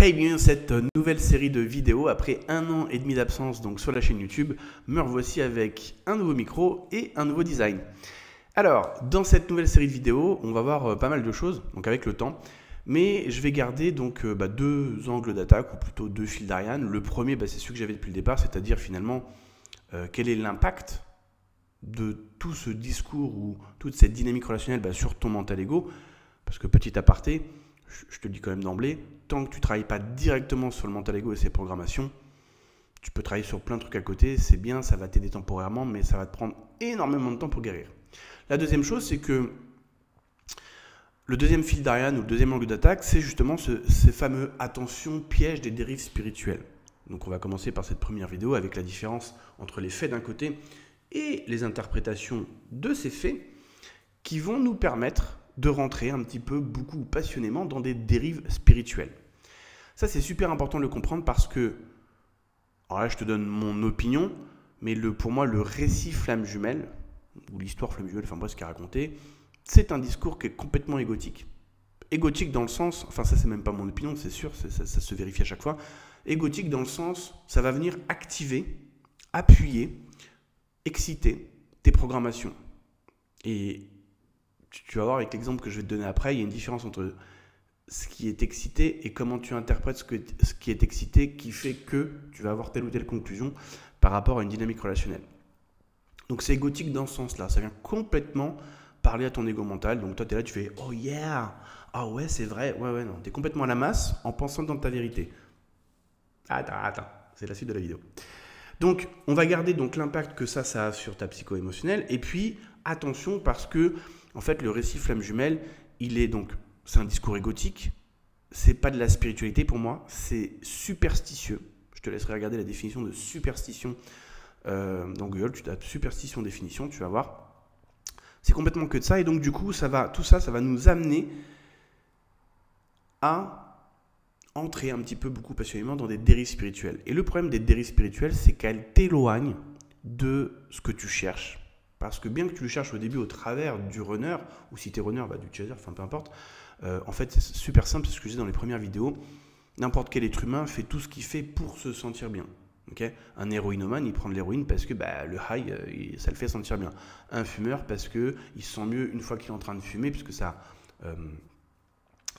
Hey, bienvenue dans cette nouvelle série de vidéos. Après 1 an et demi d'absence donc sur la chaîne YouTube, me revoici avec un nouveau micro et un nouveau design. Alors, dans cette nouvelle série de vidéos, on va voir pas mal de choses, donc avec le temps, mais je vais garder donc deux angles d'attaque, ou plutôt deux fils d'Ariane. Le premier, c'est celui que j'avais depuis le départ, c'est-à-dire finalement quel est l'impact de tout ce discours ou toute cette dynamique relationnelle sur ton mental ego, parce que petit aparté, je te le dis quand même d'emblée, tant que tu ne travailles pas directement sur le mental ego et ses programmations, tu peux travailler sur plein de trucs à côté, c'est bien, ça va t'aider temporairement, mais ça va te prendre énormément de temps pour guérir. La deuxième chose, c'est que le deuxième fil d'Ariane ou le deuxième angle d'attaque, c'est justement ces fameux attention pièges des dérives spirituelles. Donc on va commencer par cette première vidéo avec la différence entre les faits d'un côté et les interprétations de ces faits qui vont nous permettre de rentrer un petit peu, beaucoup passionnément dans des dérives spirituelles. Ça, c'est super important de le comprendre parce que, alors là, je te donne mon opinion, mais pour moi, le récit flamme jumelle, ou l'histoire flamme jumelle, enfin bref, ce qu'il a raconté, c'est un discours qui est complètement égotique. Égotique dans le sens, enfin ça, c'est même pas mon opinion, c'est sûr, ça se vérifie à chaque fois. Égotique dans le sens, ça va venir activer, appuyer, exciter tes programmations. Et tu vas voir avec l'exemple que je vais te donner après, il y a une différence entre ce qui est excité et comment tu interprètes ce qui est excité qui fait que tu vas avoir telle ou telle conclusion par rapport à une dynamique relationnelle. Donc c'est égotique dans ce sens-là, ça vient complètement parler à ton ego mental. Donc toi tu es là, tu fais « Oh yeah, ah ouais c'est vrai, ouais non ». Tu es complètement à la masse en pensant dans ta vérité. Attends, c'est la suite de la vidéo. Donc on va garder donc l'impact que ça a sur ta psycho-émotionnelle et puis attention parce que en fait, le récit flamme jumelle, c'est un discours égotique, c'est pas de la spiritualité pour moi, c'est superstitieux. Je te laisserai regarder la définition de superstition dans Google, tu tapes superstition définition, tu vas voir. C'est complètement que de ça et donc du coup, tout ça va nous amener à entrer un petit peu beaucoup passionnément dans des dérives spirituelles. Et le problème des dérives spirituelles, c'est qu'elles t'éloignent de ce que tu cherches. Parce que bien que tu le cherches au début au travers du runner, ou si tu es runner, du chaser, enfin peu importe, en fait c'est super simple, c'est ce que je disais dans les premières vidéos, n'importe quel être humain fait tout ce qu'il fait pour se sentir bien. Okay, un héroïnomane, il prend de l'héroïne parce que le high, ça le fait sentir bien. Un fumeur parce qu'il se sent mieux une fois qu'il est en train de fumer, puisque ça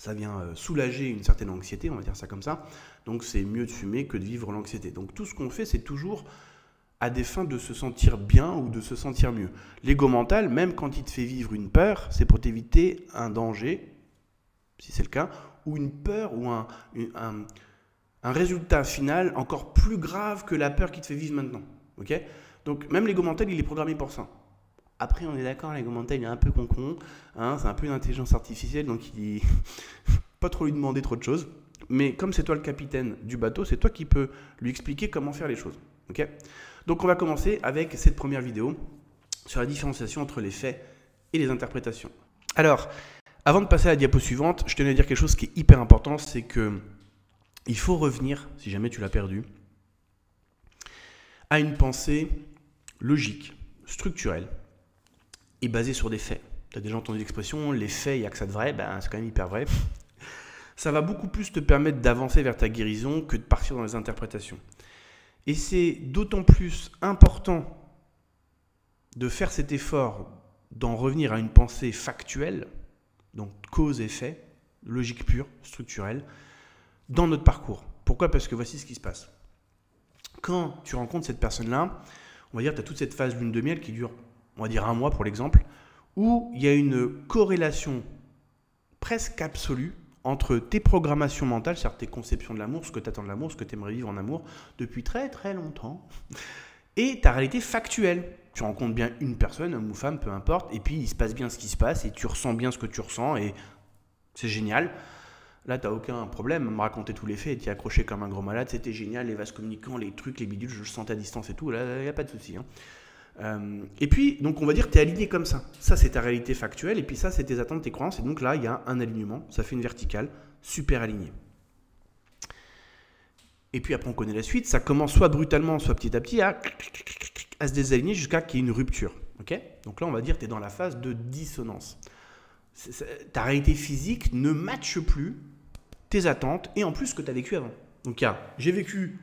vient soulager une certaine anxiété, on va dire ça comme ça. Donc c'est mieux de fumer que de vivre l'anxiété. Donc tout ce qu'on fait, c'est toujours à des fins de se sentir bien ou de se sentir mieux. L'ego mental, même quand il te fait vivre une peur, c'est pour t'éviter un danger, si c'est le cas, ou une peur ou un résultat final encore plus grave que la peur qui te fait vivre maintenant. Okay, donc même l'ego mental, il est programmé pour ça. Après, on est d'accord, l'ego mental, il est un peu con-con, hein, c'est un peu une intelligence artificielle, donc il pas trop lui demander trop de choses. Mais comme c'est toi le capitaine du bateau, c'est toi qui peux lui expliquer comment faire les choses. Okay, donc on va commencer avec cette première vidéo sur la différenciation entre les faits et les interprétations. Alors, avant de passer à la diapo suivante, je tenais à dire quelque chose qui est hyper important, c'est que il faut revenir, si jamais tu l'as perdu, à une pensée logique, structurelle et basée sur des faits. Tu as déjà entendu l'expression « les faits, il n'y a que ça de vrai », c'est quand même hyper vrai. Ça va beaucoup plus te permettre d'avancer vers ta guérison que de partir dans les interprétations. Et c'est d'autant plus important de faire cet effort d'en revenir à une pensée factuelle, donc cause et effet, logique pure, structurelle, dans notre parcours. Pourquoi ? Parce que voici ce qui se passe. Quand tu rencontres cette personne-là, on va dire que tu as toute cette phase lune de miel qui dure, on va dire 1 mois pour l'exemple, où il y a une corrélation presque absolue entre tes programmations mentales, c'est-à-dire tes conceptions de l'amour, ce que tu attends de l'amour, ce que tu aimerais vivre en amour depuis très très longtemps, et ta réalité factuelle. Tu rencontres bien une personne, homme ou femme, peu importe, et puis il se passe bien ce qui se passe, et tu ressens bien ce que tu ressens, et c'est génial. Là, tu n'as aucun problème à me raconter tous les faits, et tu es accroché comme un gros malade, c'était génial, les vases communicants, les trucs, les bidules, je le sentais à distance et tout, là, il n'y a pas de souci. Et puis, donc on va dire que tu es aligné comme ça. Ça, c'est ta réalité factuelle, et puis ça, c'est tes attentes, tes croyances, et donc là, il y a un alignement, ça fait une verticale, super alignée. Et puis après, on connaît la suite, ça commence soit brutalement, soit petit à petit à se désaligner jusqu'à qu'il y ait une rupture. Okay, donc là, on va dire que tu es dans la phase de dissonance. Ta réalité physique ne matche plus tes attentes et en plus ce que tu as vécu avant. Donc j'ai vécu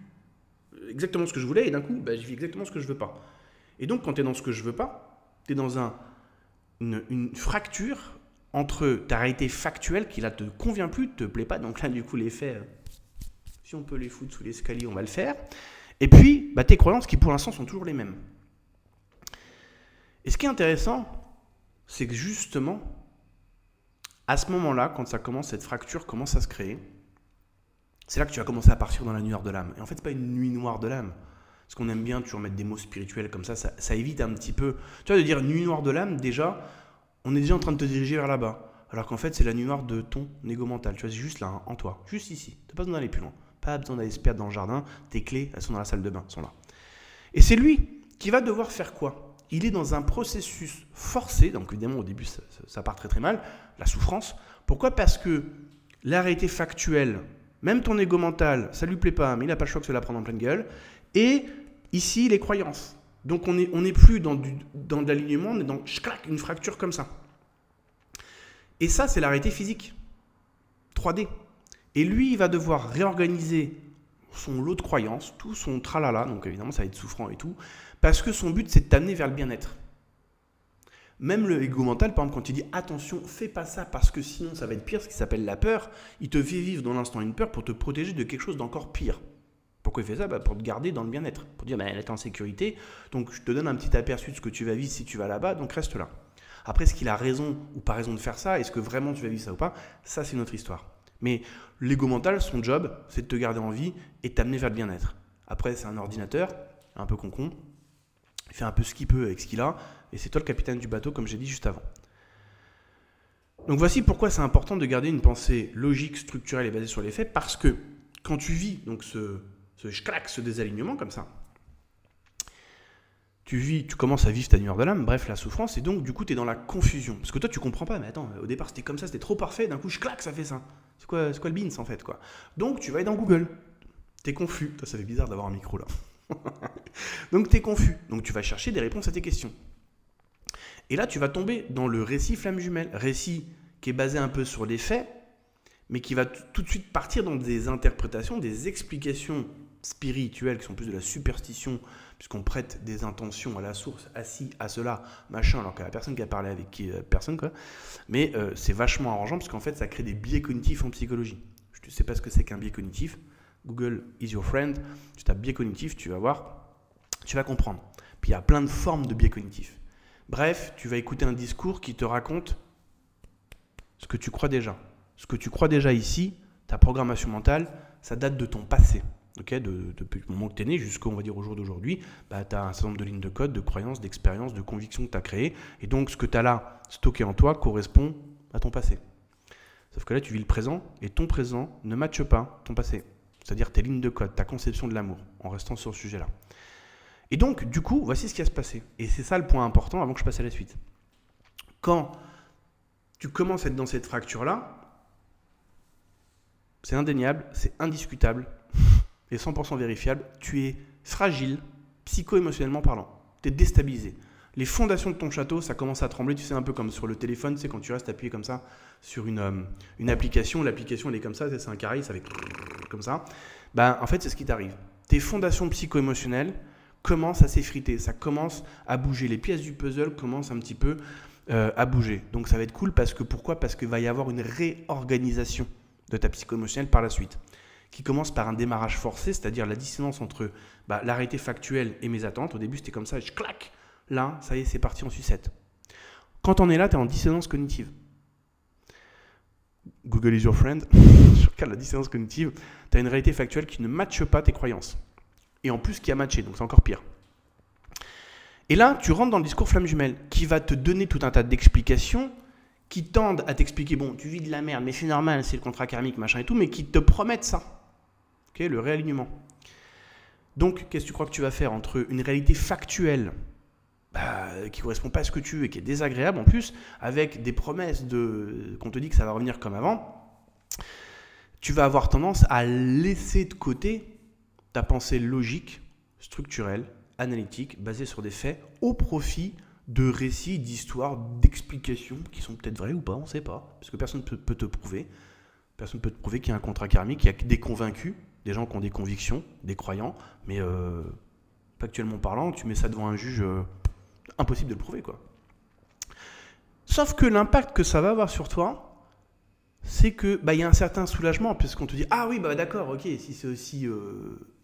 exactement ce que je voulais et d'un coup, je vis exactement ce que je veux pas. Et donc quand tu es dans ce que je veux pas, tu es dans une fracture entre ta réalité factuelle qui là te convient plus, te plaît pas. Donc là du coup les faits, si on peut les foutre sous l'escalier, on va le faire. Et puis tes croyances qui pour l'instant sont toujours les mêmes. Et ce qui est intéressant, c'est que justement, à ce moment-là, quand ça commence, cette fracture commence à se créer, c'est là que tu vas commencer à partir dans la nuit noire de l'âme. Et en fait, c'est pas une nuit noire de l'âme. Parce qu'on aime bien toujours mettre des mots spirituels comme ça évite un petit peu. Tu vois, de dire nuit noire de l'âme, déjà, on est déjà en train de te diriger vers là-bas. Alors qu'en fait, c'est la nuit noire de ton ego mental. Tu vois, c'est juste là, en toi, juste ici. Tu n'as pas besoin d'aller plus loin. Pas besoin d'aller se perdre dans le jardin. Tes clés, elles sont dans la salle de bain, elles sont là. Et c'est lui qui va devoir faire quoi ? Il est dans un processus forcé, donc évidemment au début ça part très très mal, la souffrance. Pourquoi ? Parce que la réalité factuelle, même ton ego mental, ça lui plaît pas, mais il n'a pas le choix que de la prendre en pleine gueule. Et ici, les croyances. Donc on n'est plus dans de l'alignement, on est dans une fracture comme ça. Et ça, c'est la réalité physique, 3D. Et lui, il va devoir réorganiser son lot de croyances, tout son tralala, donc évidemment ça va être souffrant et tout, parce que son but c'est de t'amener vers le bien-être. Même le ego mental, par exemple, quand il dit attention, fais pas ça parce que sinon ça va être pire, ce qui s'appelle la peur, il te fait vivre dans l'instant une peur pour te protéger de quelque chose d'encore pire. Pourquoi il fait ça ? Pour te garder dans le bien-être, pour dire elle est en sécurité, donc je te donne un petit aperçu de ce que tu vas vivre si tu vas là-bas, donc reste là. Après, est-ce qu'il a raison ou pas raison de faire ça ? Est-ce que vraiment tu vas vivre ça ou pas ? Ça, c'est une autre histoire. Mais l'ego mental, son job, c'est de te garder en vie et de t'amener vers le bien-être. Après, c'est un ordinateur, un peu con-con, il fait un peu ce qu'il peut avec ce qu'il a, et c'est toi le capitaine du bateau, comme j'ai dit juste avant. Donc voici pourquoi c'est important de garder une pensée logique, structurelle et basée sur les faits, parce que quand tu vis donc ce désalignement comme ça, tu commences à vivre ta nuit noire de l'âme, bref, la souffrance, et donc du coup tu es dans la confusion. Parce que toi tu comprends pas, mais attends, au départ c'était comme ça, c'était trop parfait, d'un coup ça fait ça. C'est quoi le beans en fait quoi. Donc tu vas aller dans Google, t'es confus, ça fait bizarre d'avoir un micro là. Donc t'es confus, donc tu vas chercher des réponses à tes questions. Et là tu vas tomber dans le récit flamme jumelle, récit qui est basé un peu sur les faits, mais qui va tout de suite partir dans des interprétations, des explications spirituelles qui sont plus de la superstition, puisqu'on prête des intentions à la source, assis à cela, machin, alors qu'il n'y a personne qui a parlé avec personne, quoi. Mais c'est vachement arrangeant, parce qu'en fait, ça crée des biais cognitifs en psychologie. Je ne sais pas ce que c'est qu'un biais cognitif. Google is your friend. Tu tapes biais cognitif, tu vas voir, tu vas comprendre. Puis il y a plein de formes de biais cognitifs. Bref, tu vas écouter un discours qui te raconte ce que tu crois déjà. Ce que tu crois déjà ici, ta programmation mentale, ça date de ton passé. Okay, depuis le moment que tu es né jusqu'au, on va dire, au jour d'aujourd'hui, tu as un certain nombre de lignes de code, de croyances, d'expériences, de convictions que tu as créées. Et donc, ce que tu as là stocké en toi correspond à ton passé. Sauf que là, tu vis le présent et ton présent ne matche pas ton passé. C'est-à-dire tes lignes de code, ta conception de l'amour, en restant sur ce sujet-là. Et donc, du coup, voici ce qui va se passer. Et c'est ça le point important avant que je passe à la suite. Quand tu commences à être dans cette fracture-là, c'est indéniable, c'est indiscutable, et 100% vérifiable, tu es fragile, psycho-émotionnellement parlant. Tu es déstabilisé. Les fondations de ton château, ça commence à trembler, tu sais, un peu comme sur le téléphone, tu sais, quand tu restes appuyé comme ça sur une application, l'application elle est comme ça, c'est un carré, ça fait comme ça. En fait, c'est ce qui t'arrive. Tes fondations psycho-émotionnelles commencent à s'effriter, ça commence à bouger. Les pièces du puzzle commencent un petit peu à bouger. Donc ça va être cool parce que pourquoi ? Parce qu'il va y avoir une réorganisation de ta psycho-émotionnelle par la suite, qui commence par un démarrage forcé, c'est-à-dire la dissonance entre la réalité factuelle et mes attentes. Au début, c'était comme ça, et je claque. Là, ça y est, c'est parti en sucette. Quand on est là, tu es en dissonance cognitive. Google is your friend. Sur le cas de la dissonance cognitive, tu as une réalité factuelle qui ne matche pas tes croyances. Et en plus, qui a matché, donc c'est encore pire. Et là, tu rentres dans le discours flamme jumelle, qui va te donner tout un tas d'explications qui tendent à t'expliquer, bon, tu vis de la merde, mais c'est normal, c'est le contrat karmique, machin et tout, mais qui te promettent ça. Okay, le réalignement. Donc, qu'est-ce que tu crois que tu vas faire entre une réalité factuelle qui ne correspond pas à ce que tu veux et qui est désagréable en plus, avec des promesses qu'on te dit que ça va revenir comme avant, tu vas avoir tendance à laisser de côté ta pensée logique, structurelle, analytique, basée sur des faits, au profit de récits, d'histoires, d'explications qui sont peut-être vraies ou pas, on ne sait pas, parce que personne ne peut te prouver, Personne ne peut te prouver qu'il y a un contrat karmique. Il y a que des convaincus, des gens qui ont des convictions, des croyants, mais factuellement parlant, tu mets ça devant un juge, impossible de le prouver, quoi. Sauf que l'impact que ça va avoir sur toi, c'est que y a un certain soulagement, puisqu'on te dit « Ah oui, d'accord, ok, si c'est aussi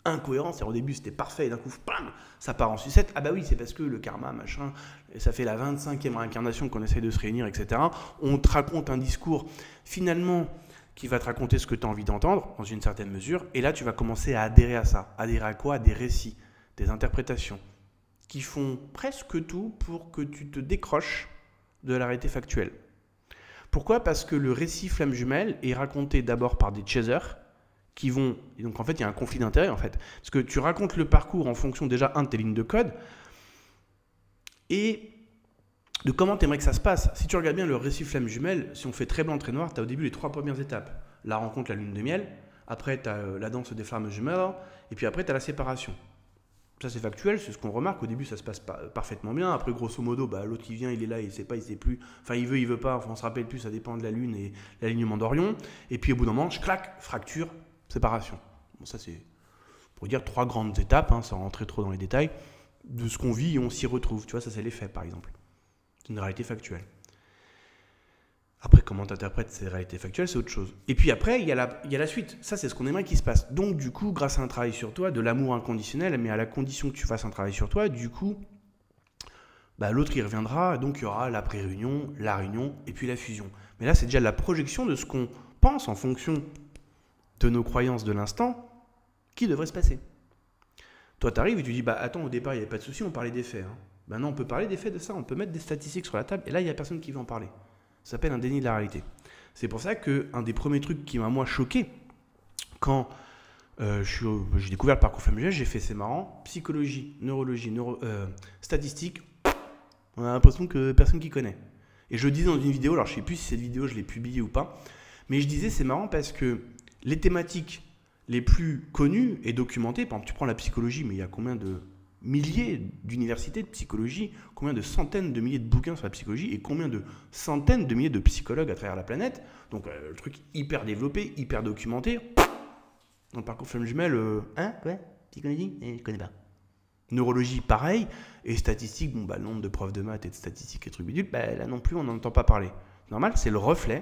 incohérent, c'est-à-dire au début c'était parfait, et d'un coup, bam, ça part en sucette. Ah bah oui, c'est parce que le karma, machin, et ça fait la 25e réincarnation qu'on essaye de se réunir, etc. On te raconte un discours, finalement, qui va te raconter ce que tu as envie d'entendre, dans une certaine mesure, et là, tu vas commencer à adhérer à ça. Adhérer à quoi? À des récits, des interprétations, qui font presque tout pour que tu te décroches de la réalité factuelle. Pourquoi? Parce que le récit flamme jumelle est raconté d'abord par des chasers qui vont... Et donc en fait, il y a un conflit d'intérêts en fait. Parce que tu racontes le parcours en fonction déjà de tes lignes de code et de comment tu aimerais que ça se passe. Si tu regardes bien le récit flamme jumelle, si on fait très blanc, très noir, tu as au début les 3 premières étapes. La rencontre, la lune de miel, après tu as la danse des flammes jumelles et puis après tu as la séparation. Ça c'est factuel, c'est ce qu'on remarque. Au début ça se passe parfaitement bien. Après grosso modo, l'autre il vient, il est là, il sait pas, il sait plus. Enfin il veut pas, enfin, on se rappelle plus, ça dépend de la lune et l'alignement d'Orion. Et puis au bout d'un moment, clac, fracture, séparation. Bon, ça c'est pour dire 3 grandes étapes, sans rentrer trop dans les détails, de ce qu'on vit et on s'y retrouve. Tu vois, ça c'est les faits par exemple. C'est une réalité factuelle. Après, comment tu interprètes ces réalités factuelles, c'est autre chose. Et puis après, il y a la suite. Ça, c'est ce qu'on aimerait qu'il se passe. Donc, du coup, grâce à un travail sur toi, de l'amour inconditionnel, mais à la condition que tu fasses un travail sur toi, du coup, l'autre, il reviendra. Donc, il y aura la pré-réunion, la réunion et puis la fusion. Mais là, c'est déjà la projection de ce qu'on pense en fonction de nos croyances de l'instant qui devrait se passer. Toi, tu arrives et tu dis, attends, au départ, il n'y avait pas de souci, on parlait des faits. Non, on peut parler des faits de ça. On peut mettre des statistiques sur la table. Et là, il n'y a personne qui veut en parler. Ça s'appelle un déni de la réalité. C'est pour ça qu'un des premiers trucs qui m'a moi choqué quand j'ai découvert le parcours flamme jumelle, j'ai fait c'est marrant, psychologie, neurologie, statistiques, on a l'impression que personne qui connaît. Et je disais dans une vidéo, alors je ne sais plus si cette vidéo je l'ai publiée ou pas, mais je disais c'est marrant parce que les thématiques les plus connues et documentées, par exemple tu prends la psychologie, mais il y a combien de milliers d'universités de psychologie, combien de centaines de milliers de bouquins sur la psychologie et combien de centaines de milliers de psychologues à travers la planète. Donc le truc hyper développé, hyper documenté. Dans le parcours flamme jumelle, ouais, psychologie, je connais pas. Neurologie, pareil. Et statistiques, le nombre de profs de maths et de statistiques et trucs bidules, là non plus, on n'en entend pas parler. Normal, c'est le reflet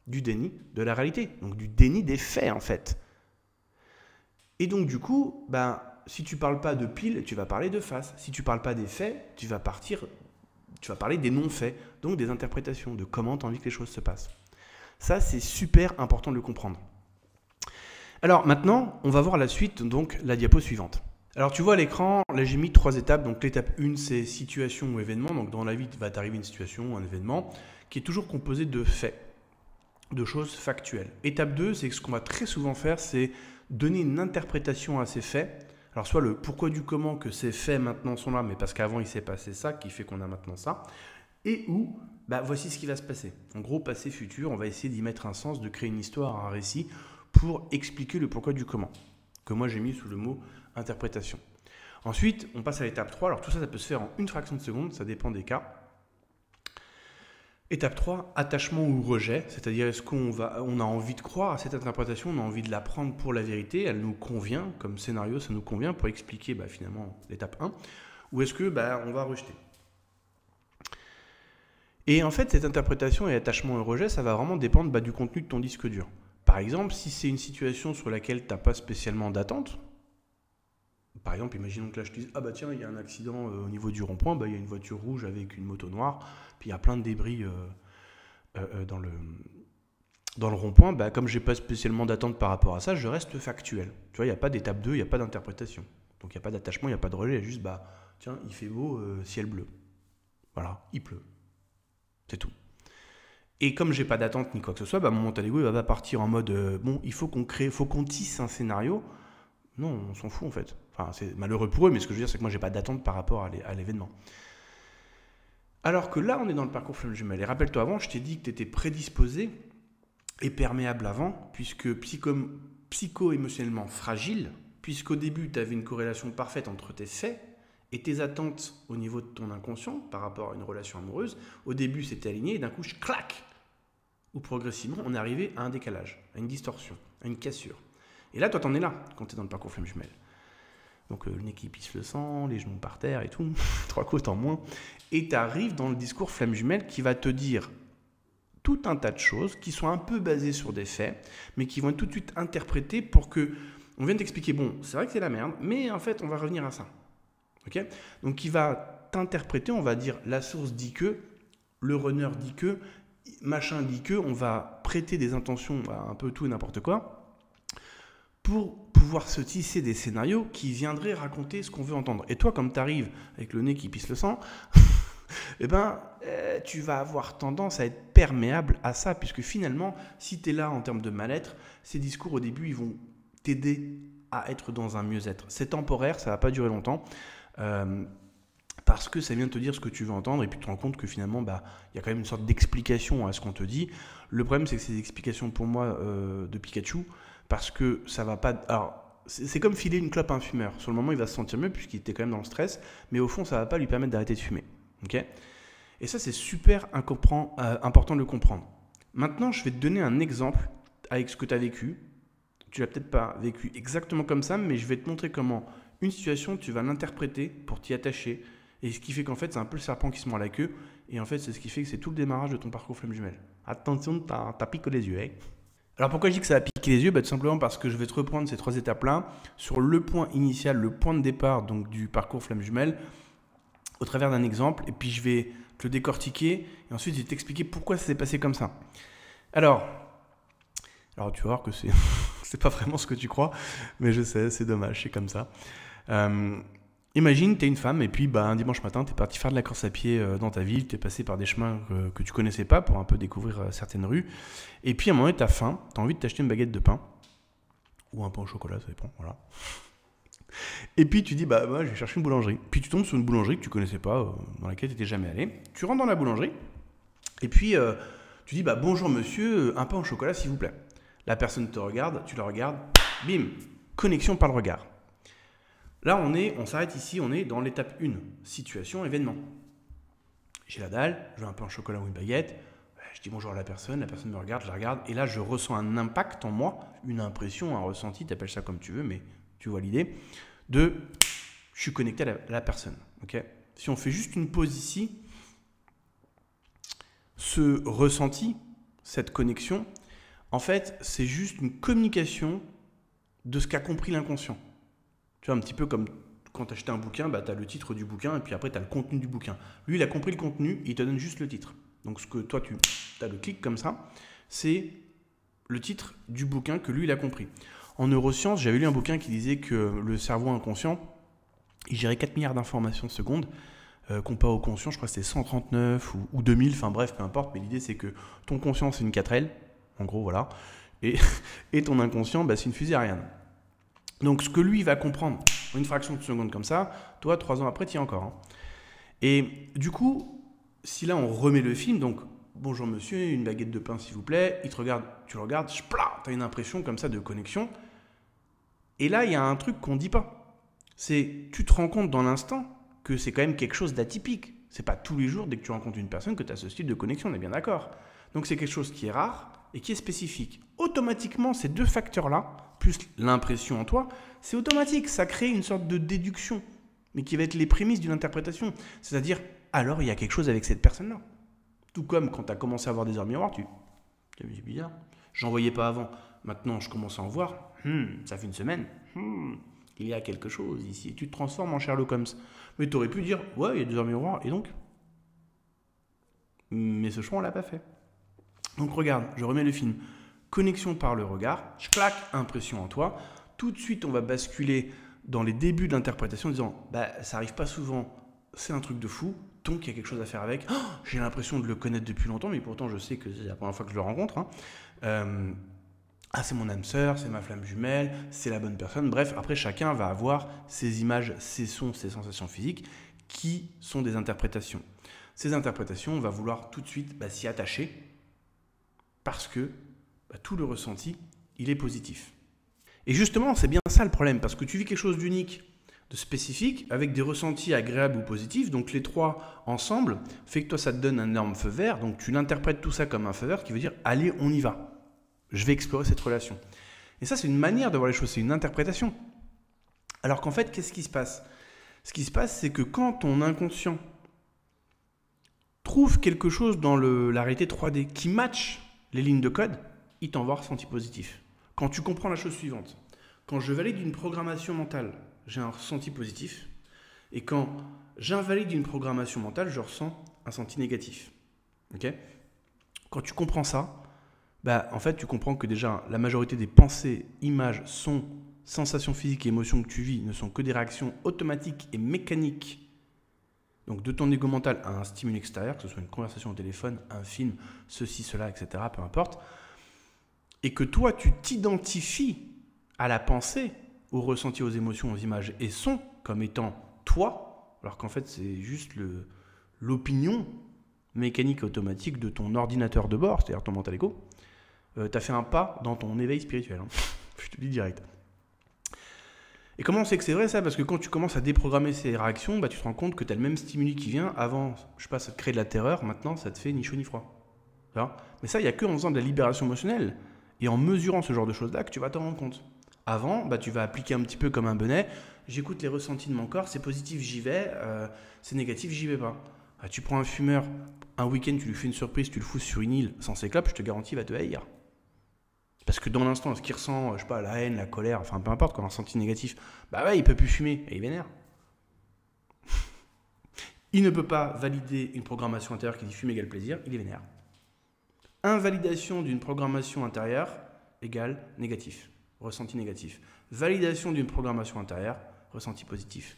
du déni de la réalité. Donc du déni des faits, en fait. Et donc, du coup, si tu ne parles pas de pile, tu vas parler de face. Si tu ne parles pas des faits, tu vas parler des non-faits, donc des interprétations, de comment tu as envie que les choses se passent. Ça, c'est super important de le comprendre. Alors maintenant, on va voir la suite, donc la diapo suivante. Alors tu vois à l'écran, là j'ai mis 3 étapes. Donc l'étape 1, c'est situation ou événement. Donc dans la vie, va t'arriver une situation ou un événement qui est toujours composé de faits, de choses factuelles. Étape 2, c'est que ce qu'on va très souvent faire, c'est donner une interprétation à ces faits. Alors soit le pourquoi du comment que ces faits maintenant sont là, mais parce qu'avant il s'est passé ça, qui fait qu'on a maintenant ça, et où, voici ce qui va se passer. En gros, passé, futur, on va essayer d'y mettre un sens, de créer une histoire, un récit, pour expliquer le pourquoi du comment, que moi j'ai mis sous le mot interprétation. Ensuite, on passe à l'étape 3. Alors tout ça, ça peut se faire en une fraction de seconde, ça dépend des cas. Étape 3, attachement ou rejet, c'est-à-dire est-ce qu'on a envie de croire à cette interprétation, on a envie de la prendre pour la vérité, elle nous convient, comme scénario, ça nous convient pour expliquer finalement l'étape 1, ou est-ce que on va rejeter. Et en fait, cette interprétation et attachement et rejet, ça va vraiment dépendre du contenu de ton disque dur. Par exemple, si c'est une situation sur laquelle tu n'as pas spécialement d'attente, par exemple, imaginons que là je te dise « Ah tiens, il y a un accident au niveau du rond-point, il y a une voiture rouge avec une moto noire, puis il y a plein de débris dans le rond-point, comme je n'ai pas spécialement d'attente par rapport à ça, je reste factuel. » Tu vois, il n'y a pas d'étape 2, il n'y a pas d'interprétation. Donc il n'y a pas d'attachement, il n'y a pas de rejet, il y a juste « Tiens, il fait beau, ciel bleu. » Voilà, il pleut. C'est tout. Et comme j'ai pas d'attente ni quoi que ce soit, mon mental ego il va partir en mode il faut qu'on tisse un scénario. Non, on s'en fout en fait. Enfin, c'est malheureux pour eux, mais ce que je veux dire, c'est que moi, j'ai pas d'attente par rapport à l'événement. Alors que là, on est dans le parcours flamme jumelle. Et rappelle-toi, avant, je t'ai dit que tu étais prédisposé et perméable avant, puisque psycho-émotionnellement fragile, puisqu'au début, tu avais une corrélation parfaite entre tes faits et tes attentes au niveau de ton inconscient par rapport à une relation amoureuse. Au début, c'était aligné, et d'un coup, clac, où progressivement, on est arrivé à un décalage, à une distorsion, à une cassure. Et là, toi, t'en es là quand tu es dans le parcours flamme jumelle. Donc le nez qui pisse le sang, les genoux par terre et tout, 3 côtes en moins. Et tu arrives dans le discours flamme jumelle qui va te dire tout un tas de choses qui sont un peu basées sur des faits, mais qui vont être tout de suite interprétées pour que on vienne t'expliquer, bon, c'est vrai que c'est la merde, mais en fait, on va revenir à ça. Okay, donc qui va t'interpréter, on va dire la source dit que, le runner dit que, machin dit que, on va prêter des intentions à un peu tout et n'importe quoi pour pouvoir se tisser des scénarios qui viendraient raconter ce qu'on veut entendre. Et toi, comme tu arrives avec le nez qui pisse le sang, eh ben, tu vas avoir tendance à être perméable à ça, puisque finalement, si tu es là en termes de mal-être, ces discours au début, ils vont t'aider à être dans un mieux-être. C'est temporaire, ça ne va pas durer longtemps. Parce que ça vient te dire ce que tu veux entendre et puis tu te rends compte que finalement y a quand même une sorte d'explication à ce qu'on te dit. Le problème c'est que ces explications pour moi de Pikachu, parce que ça va pas... Alors c'est comme filer une clope à un fumeur. Sur le moment il va se sentir mieux puisqu'il était quand même dans le stress, mais au fond ça va pas lui permettre d'arrêter de fumer. Okay, et ça c'est super important de le comprendre. Maintenant je vais te donner un exemple avec ce que tu as vécu. Tu l'as peut-être pas vécu exactement comme ça, mais je vais te montrer comment une situation, tu vas l'interpréter pour t'y attacher. Et ce qui fait qu'en fait, c'est un peu le serpent qui se mord la queue. Et en fait, c'est ce qui fait que c'est tout le démarrage de ton parcours flamme jumelle. Attention, t'as piqué les yeux. Hein. Alors pourquoi je dis que ça a piqué les yeux? Tout simplement parce que je vais te reprendre ces 3 étapes-là sur le point initial, le point de départ donc, du parcours flamme jumelle, au travers d'un exemple. Et puis je vais te le décortiquer. Et ensuite, je vais t'expliquer pourquoi ça s'est passé comme ça. Alors tu vas voir que c'est pas vraiment ce que tu crois, mais je sais, c'est dommage, c'est comme ça. Imagine, tu es une femme et puis un dimanche matin, tu es parti faire de la course à pied dans ta ville, tu es passé par des chemins que tu connaissais pas pour un peu découvrir certaines rues. Et puis à un moment, tu as faim, tu as envie de t'acheter une baguette de pain ou un pain au chocolat, ça dépend, voilà. Et puis tu dis, moi je vais chercher une boulangerie. Puis tu tombes sur une boulangerie que tu connaissais pas, dans laquelle tu n'étais jamais allé. Tu rentres dans la boulangerie et puis tu dis, bonjour monsieur, un pain au chocolat s'il vous plaît. La personne te regarde, tu la regardes, bim, connexion par le regard. Là, on s'arrête ici, on est dans l'étape 1, situation, événement. J'ai la dalle, je veux un pain au chocolat ou une baguette, je dis bonjour à la personne me regarde, je la regarde, et là, je ressens un impact en moi, une impression, un ressenti, tu appelles ça comme tu veux, mais tu vois l'idée, je suis connecté à la personne. Okay, si on fait juste une pause ici, ce ressenti, cette connexion, en fait, c'est juste une communication de ce qu'a compris l'inconscient. Tu vois, un petit peu comme quand tu achètes un bouquin, tu as le titre du bouquin et puis après tu as le contenu du bouquin. Lui, il a compris le contenu, il te donne juste le titre. Donc ce que toi, tu as le clic comme ça, c'est le titre du bouquin que lui, il a compris. En neurosciences, j'avais lu un bouquin qui disait que le cerveau inconscient, il gérait 4 milliards d'informations secondes, comparé au conscient, je crois que c'était 139 ou 2000, enfin bref, peu importe, mais l'idée c'est que ton conscient, c'est une 4L, en gros, voilà, et ton inconscient, c'est une fusée Ariane. Donc, ce que lui va comprendre en une fraction de seconde comme ça, toi, 3 ans après, tu y es encore. Hein. Et du coup, si là, on remet le film, donc, bonjour monsieur, une baguette de pain, s'il vous plaît, il te regarde, tu le regardes, tu as une impression comme ça de connexion. Et là, il y a un truc qu'on ne dit pas. C'est, tu te rends compte dans l'instant que c'est quand même quelque chose d'atypique. C'est pas tous les jours, dès que tu rencontres une personne, que tu as ce style de connexion, on est bien d'accord. Donc, c'est quelque chose qui est rare et qui est spécifique. Automatiquement, ces 2 facteurs-là, plus l'impression en toi, c'est automatique. Ça crée une sorte de déduction, mais qui va être les prémices d'une interprétation. C'est-à-dire, alors il y a quelque chose avec cette personne-là. Tout comme quand tu as commencé à avoir des heures miroirs, c'est bizarre. J'en voyais pas avant. Maintenant, je commence à en voir. Ça fait une semaine. Il y a quelque chose ici. Et tu te transformes en Sherlock Holmes. Mais tu aurais pu dire, ouais, il y a des heures miroirs, et donc ? Mais ce choix, on l'a pas fait. Donc regarde, je remets le film. Connexion par le regard, je claque, impression en toi. Tout de suite, on va basculer dans les débuts de l'interprétation en disant ça arrive pas souvent, c'est un truc de fou, donc il y a quelque chose à faire avec. Oh, j'ai l'impression de le connaître depuis longtemps, mais pourtant je sais que c'est la première fois que je le rencontre. Hein. C'est mon âme sœur, c'est ma flamme jumelle, c'est la bonne personne. Bref, après chacun va avoir ses images, ses sons, ses sensations physiques qui sont des interprétations. Ces interprétations, on va vouloir tout de suite s'y attacher parce que tout le ressenti, il est positif. Et justement, c'est bien ça le problème, parce que tu vis quelque chose d'unique spécifique avec des ressentis agréables ou positifs. Donc les trois ensemble fait que toi, ça te donne un énorme feu vert. Donc tu l'interprètes tout ça comme un feu vert qui veut dire « allez, on y va. Je vais explorer cette relation ». Et ça, c'est une manière de voir les choses, c'est une interprétation. Alors qu'en fait, qu'est-ce qui se passe? Ce qui se passe, c'est que quand ton inconscient trouve quelque chose dans la réalité 3D qui match les lignes de code, il t'envoie un ressenti positif. Quand tu comprends la chose suivante, quand je valide une programmation mentale, j'ai un ressenti positif. Et quand j'invalide une programmation mentale, je ressens un ressenti négatif. Okay? Quand tu comprends ça, en fait, tu comprends que déjà, la majorité des pensées, images, sons, sensations physiques et émotions que tu vis ne sont que des réactions automatiques et mécaniques donc de ton ego mental à un stimuli extérieur, que ce soit une conversation au téléphone, un film, ceci, cela, etc., peu importe, et que toi, tu t'identifies à la pensée, aux ressentis, aux émotions, aux images et sons comme étant toi, alors qu'en fait, c'est juste l'opinion mécanique automatique de ton ordinateur de bord, c'est-à-dire ton mental ego, tu as fait un pas dans ton éveil spirituel. Hein. Je te le dis direct. Et comment on sait que c'est vrai ça? Parce que quand tu commences à déprogrammer ces réactions, tu te rends compte que tu as le même stimuli qui vient. Avant, je sais pas, ça te crée de la terreur. Maintenant, ça te fait ni chaud ni froid. Mais ça, il n'y a qu'en faisant de la libération émotionnelle et en mesurant ce genre de choses-là que tu vas t'en rendre compte. Avant, tu vas appliquer un petit peu comme un bonnet. J'écoute les ressentis de mon corps, c'est positif, j'y vais. C'est négatif, j'y vais pas. Tu prends un fumeur, un week-end, tu lui fais une surprise, tu le fous sur une île sans ses clopes, je te garantis, il va te haïr. Parce que dans l'instant, ce qu'il ressent, je sais pas, la haine, la colère, enfin peu importe, quand un ressenti négatif, il peut plus fumer et il vénère. Il ne peut pas valider une programmation intérieure qui dit fumer égale plaisir, il est vénère. Invalidation d'une programmation intérieure égale négatif, ressenti négatif. Validation d'une programmation intérieure, ressenti positif.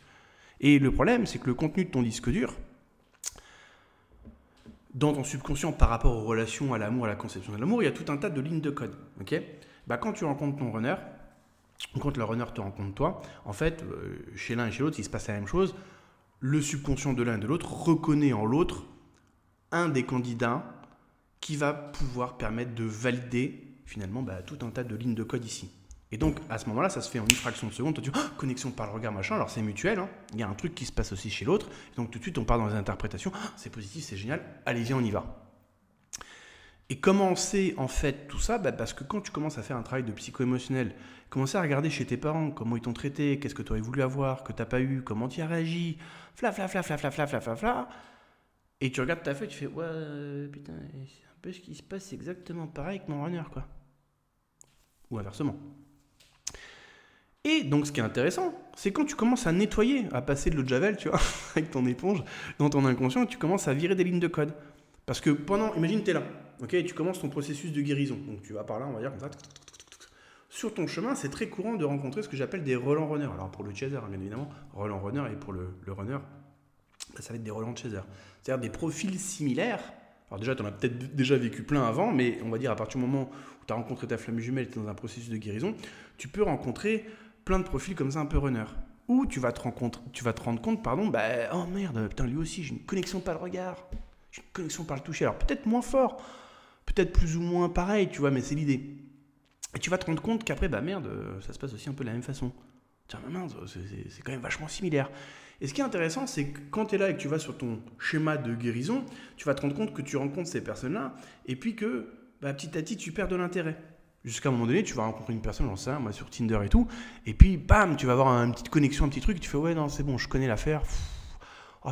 Et le problème, c'est que le contenu de ton disque dur, dans ton subconscient par rapport aux relations, à l'amour, à la conception de l'amour, il y a tout un tas de lignes de code. Okay? Quand tu rencontres ton runner, ou quand le runner te rencontre toi, en fait, chez l'un et chez l'autre, il se passe la même chose. Le subconscient de l'un et de l'autre reconnaît en l'autre un des candidats qui va pouvoir permettre de valider finalement tout un tas de lignes de code ici. Et donc, à ce moment-là, ça se fait en une fraction de seconde. Tu dis, connexion par le regard, machin. Alors, c'est mutuel. Hein. Il y a un truc qui se passe aussi chez l'autre. Donc, tout de suite, on part dans les interprétations. C'est positif, c'est génial. Allez, viens, on y va. Et comment on sait, en fait, tout ça? Parce que quand tu commences à faire un travail de psycho-émotionnel, commencer à regarder chez tes parents comment ils t'ont traité, qu'est-ce que tu aurais voulu avoir, que tu n'as pas eu, comment tu y as réagi, et tu regardes ta feuille, tu fais, ouais, putain, c'est un peu ce qui se passe, c'est exactement pareil que mon runner, quoi. Ou inversement. Et donc, ce qui est intéressant, c'est quand tu commences à nettoyer, à passer de l'eau de Javel, tu vois, avec ton éponge dans ton inconscient, et tu commences à virer des lignes de code. Parce que imagine, tu es là, ok, tu commences ton processus de guérison. Donc, tu vas par là, on va dire comme ça. Sur ton chemin, c'est très courant de rencontrer ce que j'appelle des relents runners. Alors, pour le chaser, bien évidemment, relents runner, et pour le runner, ça va être des relents chaser. C'est-à-dire des profils similaires. Alors déjà, tu en as peut-être déjà vécu plein avant, mais on va dire à partir du moment où tu as rencontré ta flamme jumelle, tu es dans un processus de guérison, tu peux rencontrer plein de profils comme ça un peu runner. Ou tu vas te rendre compte, oh merde, putain, lui aussi, j'ai une connexion par le regard, j'ai une connexion par le toucher. Alors peut-être moins fort, peut-être plus ou moins pareil, tu vois, mais c'est l'idée. Et tu vas te rendre compte qu'après, merde, ça se passe aussi un peu de la même façon. Tiens, mince, c'est quand même vachement similaire. Et ce qui est intéressant, c'est que quand tu es là et que tu vas sur ton schéma de guérison, tu vas te rendre compte que tu rencontres ces personnes-là, et puis que petit à petit, tu perds de l'intérêt. Jusqu'à un moment donné, tu vas rencontrer une personne, j'en sais rien, moi sur Tinder et tout, et puis bam, tu vas avoir une petite connexion, un petit truc, et tu fais ouais, non, c'est bon, je connais l'affaire,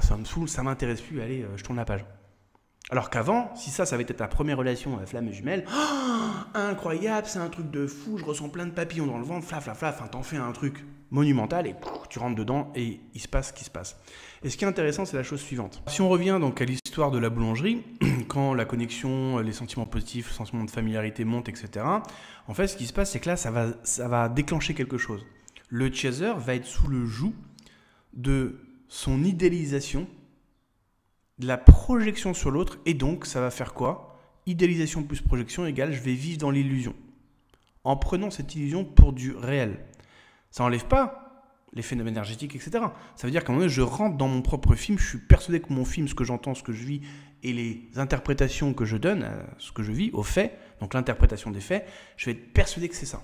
ça me saoule, ça m'intéresse plus, allez, je tourne la page. Alors qu'avant, si ça avait été ta première relation flamme jumelle, incroyable, c'est un truc de fou, je ressens plein de papillons dans le ventre, t'en fais un truc monumental et tu rentres dedans et il se passe ce qui se passe. Et ce qui est intéressant, c'est la chose suivante. Si on revient donc à l'histoire de la boulangerie, quand la connexion, les sentiments positifs, le sentiment de familiarité montent, etc., en fait, ce qui se passe, c'est que là, ça va déclencher quelque chose. Le chaser va être sous le joug de son idéalisation, de la projection sur l'autre, et donc ça va faire quoi? Idéalisation plus projection égale je vais vivre dans l'illusion. En prenant cette illusion pour du réel. Ça n'enlève pas les phénomènes énergétiques, etc. Ça veut dire qu'à un moment donné, je rentre dans mon propre film, je suis persuadé que mon film, ce que j'entends, ce que je vis, et les interprétations que je donne, ce que je vis, aux faits, donc l'interprétation des faits, je vais être persuadé que c'est ça.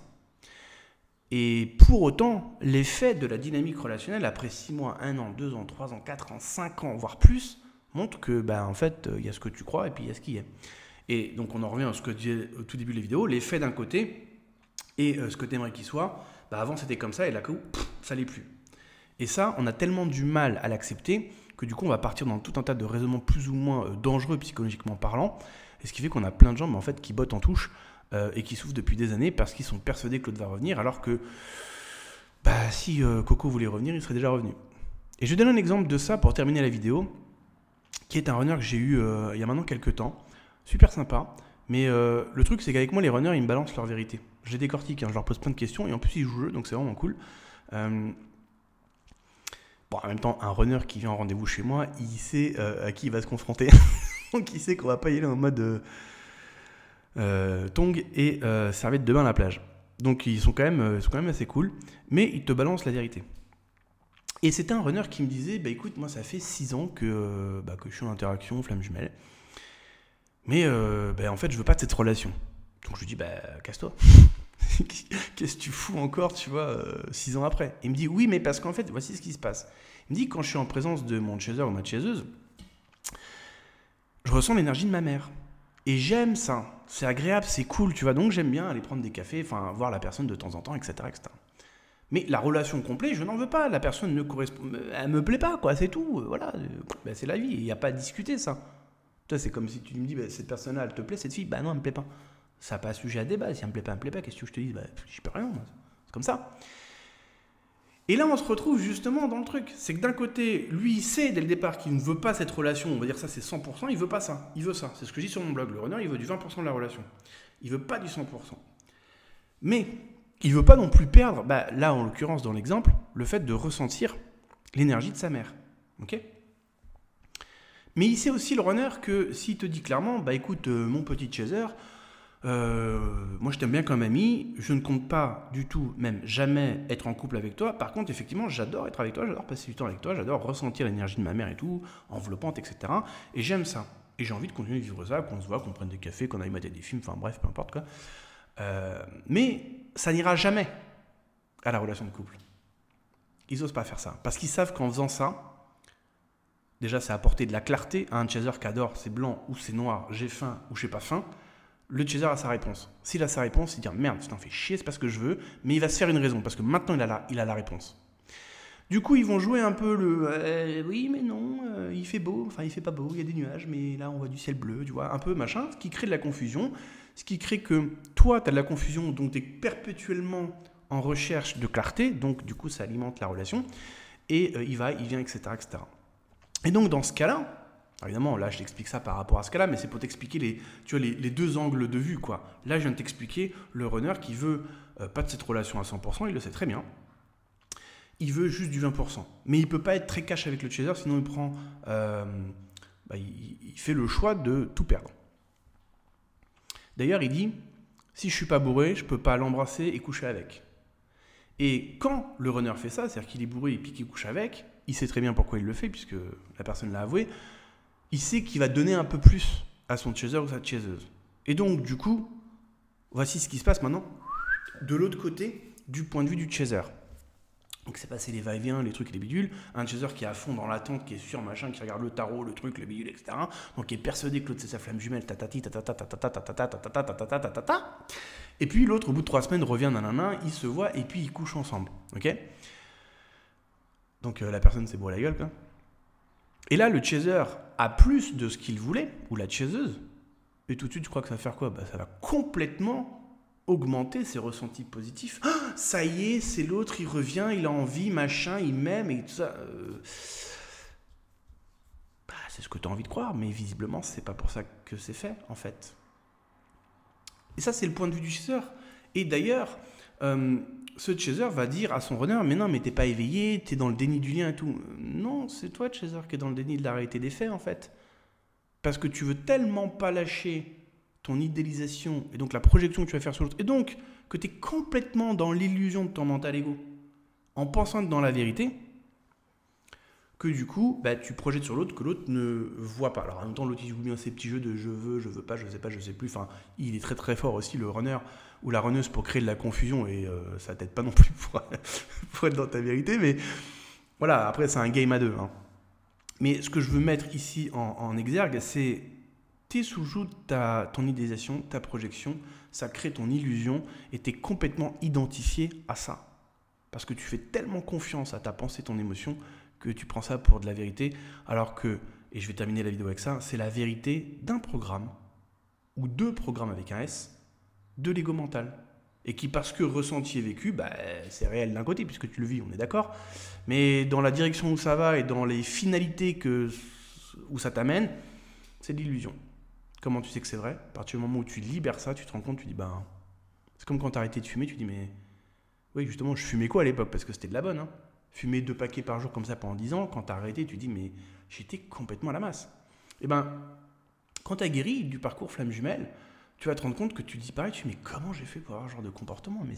Et pour autant, l'effet de la dynamique relationnelle après 6 mois, 1 an, 2 ans, 3 ans, 4 ans, 5 ans, voire plus, montre que en fait, il y a ce que tu crois et puis il y a ce qui est. Et donc on en revient à ce que je disais au tout début de la vidéo, l'effet d'un côté et ce que tu aimerais qu'il soit, avant c'était comme ça et là, ça l'est plus. Et ça, on a tellement du mal à l'accepter que du coup on va partir dans tout un tas de raisonnements plus ou moins dangereux psychologiquement parlant, et ce qui fait qu'on a plein de gens en fait, qui bottent en touche et qui souffrent depuis des années parce qu'ils sont persuadés que l'autre va revenir, alors que si Coco voulait revenir, il serait déjà revenu. Et je donne un exemple de ça pour terminer la vidéo, qui est un runner que j'ai eu il y a maintenant quelques temps, super sympa, mais le truc c'est qu'avec moi les runners ils me balancent leur vérité. Je les décortique, je leur pose plein de questions et en plus ils jouent le jeu, donc c'est vraiment cool. En même temps, un runner qui vient en rendez-vous chez moi, il sait à qui il va se confronter. Donc il sait qu'on va pas y aller en mode tongs et serviette de bain à la plage. Donc ils sont quand même assez cool, mais ils te balancent la vérité. Et c'était un runner qui me disait, écoute, moi ça fait 6 ans que je suis en interaction, flamme jumelle, mais en fait je veux pas de cette relation. Donc je lui dis, casse-toi. Qu'est-ce que tu fous encore, tu vois, 6 ans après? Il me dit, oui, mais parce qu'en fait, voici ce qui se passe. Il me dit, quand je suis en présence de mon chaser ou ma chaiseuse, je ressens l'énergie de ma mère. Et j'aime ça. C'est agréable, c'est cool, tu vois. Donc j'aime bien aller prendre des cafés, voir la personne de temps en temps, etc., etc. Mais la relation complète, je n'en veux pas. La personne ne correspond, elle me plaît pas, quoi, c'est tout. Voilà, c'est la vie, il n'y a pas à discuter, ça. Toi, c'est comme si tu me dis, cette personne-là, elle te plaît, cette fille? Non, elle me plaît pas. Ça n'a pas sujet à débat. Si elle me plaît pas, qu'est-ce que je te dis? Je peux rien, moi. C'est comme ça. Et là, on se retrouve justement dans le truc. C'est que d'un côté, lui, il sait dès le départ qu'il ne veut pas cette relation. On va dire ça, c'est 100%. Il veut pas ça. Il veut ça. C'est ce que je dis sur mon blog. Le runner, il veut du 20% de la relation. Il veut pas du 100%. Mais il veut pas non plus perdre, là, en l'occurrence, dans l'exemple, le fait de ressentir l'énergie de sa mère. Ok ? Mais il sait aussi, le runner, que s'il te dit clairement, écoute, mon petit chaser, moi je t'aime bien comme ami, je ne compte pas du tout, même jamais être en couple avec toi. Par contre, effectivement, j'adore être avec toi, j'adore passer du temps avec toi, j'adore ressentir l'énergie de ma mère et tout, enveloppante, etc. Et j'aime ça. Et j'ai envie de continuer de vivre ça, qu'on se voit, qu'on prenne des cafés, qu'on aille mater des films, bref, peu importe quoi. Mais ça n'ira jamais à la relation de couple. Ils n'osent pas faire ça. Parce qu'ils savent qu'en faisant ça, déjà c'est apporter de la clarté à un chaser qui adore c'est blanc ou c'est noir, j'ai faim ou j'ai pas faim. Le chaser a sa réponse. S'il a sa réponse, il dit merde, tu t'en fais chier, c'est pas ce que je veux, mais il va se faire une raison parce que maintenant il a la réponse. Du coup, ils vont jouer un peu le oui, mais non, il fait beau, il fait pas beau, il y a des nuages, mais là on voit du ciel bleu, tu vois, un peu machin, ce qui crée de la confusion, ce qui crée que toi tu as de la confusion, donc tu es perpétuellement en recherche de clarté, donc du coup ça alimente la relation, et il vient, etc., etc. Et donc dans ce cas-là, évidemment, là, je t'explique ça par rapport à ce cas-là, mais c'est pour t'expliquer les deux angles de vue, quoi. Là, je viens de t'expliquer le runner qui veut pas de cette relation à 100%, il le sait très bien. Il veut juste du 20%. Mais il ne peut pas être très cash avec le chaser, sinon il prend... il fait le choix de tout perdre. D'ailleurs, il dit, si je ne suis pas bourré, je ne peux pas l'embrasser et coucher avec. Et quand le runner fait ça, c'est-à-dire qu'il est bourré et puis qu'il couche avec, il sait très bien pourquoi il le fait, puisque la personne l'a avoué, il sait qu'il va donner un peu plus à son chaser ou sa chaiseuse. Et donc, du coup, voici ce qui se passe maintenant de l'autre côté du point de vue du chaser. Donc, c'est passé les va-et-vient, les trucs et les bidules. Un chaser qui est à fond dans l'attente, qui est sûr, machin, qui regarde le tarot, le truc, le bidule, etc. Donc, qui est persuadé que l'autre, c'est sa flamme jumelle, tatati, tatata, tatata, tatata, tatata, tatata, tatata. Et puis, l'autre, au bout de 3 semaines, revient nanana, ils se voient et puis ils couchent ensemble. Ok ? Donc, la personne s'est bourré la gueule, quoi. Et là, le chaser a plus de ce qu'il voulait, ou la chaiseuse, et tout de suite, je crois que ça va faire quoi ? Ça va complètement augmenter ses ressentis positifs. Ah, ça y est, c'est l'autre, il revient, il a envie, machin, il m'aime, et tout ça. C'est ce que tu as envie de croire, mais visiblement, c'est pas pour ça que c'est fait, en fait. Et ça, c'est le point de vue du chaser. Et d'ailleurs, ce chaser va dire à son runner, mais non, mais t'es pas éveillé, t'es dans le déni du lien et tout. Non, c'est toi, chaser, qui est dans le déni de la réalité des faits, en fait. Parce que tu veux tellement pas lâcher ton idéalisation et donc la projection que tu vas faire sur l'autre, et donc que tu es complètement dans l'illusion de ton mental ego, en pensant être dans la vérité, que du coup, bah, tu projettes sur l'autre que l'autre ne voit pas. Alors en même temps, l'autre il joue bien ses petits jeux de je veux pas, je sais plus. Enfin, il est très très fort aussi, le runner ou la runneuse, pour créer de la confusion et ça t'aide pas non plus pour être dans ta vérité. Mais voilà, après c'est un game à deux. Hein. Mais ce que je veux mettre ici en exergue, c'est t'es sous-joue ton idéalisation, ta projection, ça crée ton illusion et t'es complètement identifié à ça. Parce que tu fais tellement confiance à ta pensée, ton émotion, que tu prends ça pour de la vérité, alors que, et je vais terminer la vidéo avec ça, c'est la vérité d'un programme, ou deux programmes avec un S, de l'ego mental. Et qui, parce que ressenti et vécu, bah, c'est réel d'un côté, puisque tu le vis, on est d'accord, mais dans la direction où ça va et dans les finalités où ça t'amène, c'est de l'illusion. Comment tu sais que c'est vrai? À partir du moment où tu libères ça, tu te rends compte, tu dis, ben, c'est comme quand tu as arrêté de fumer, tu dis, mais oui, justement, je fumais quoi à l'époque? Parce que c'était de la bonne, hein. Fumer 2 paquets par jour comme ça pendant 10 ans, quand tu as arrêté, tu te dis, mais j'étais complètement à la masse. Et ben, quand tu as guéri du parcours flamme jumelle, tu vas te rendre compte que tu te dis pareil, tu dis, mais comment j'ai fait pour avoir ce genre de comportement? Mais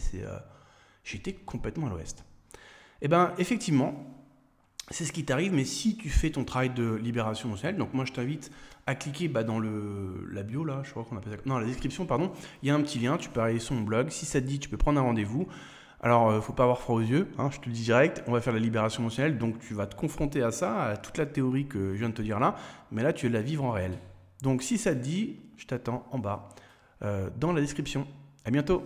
j'étais complètement à l'ouest. Et ben, effectivement, c'est ce qui t'arrive, mais si tu fais ton travail de libération émotionnelle, donc moi je t'invite à cliquer dans la bio, là, je crois qu'on appelle ça, non, la description, pardon, il y a un petit lien, tu peux aller sur mon blog, si ça te dit, tu peux prendre un rendez-vous. Alors, faut pas avoir froid aux yeux, hein, je te le dis direct, on va faire la libération émotionnelle, donc tu vas te confronter à ça, à toute la théorie que je viens de te dire là, mais là tu vas la vivre en réel. Donc si ça te dit, je t'attends en bas, dans la description. À bientôt.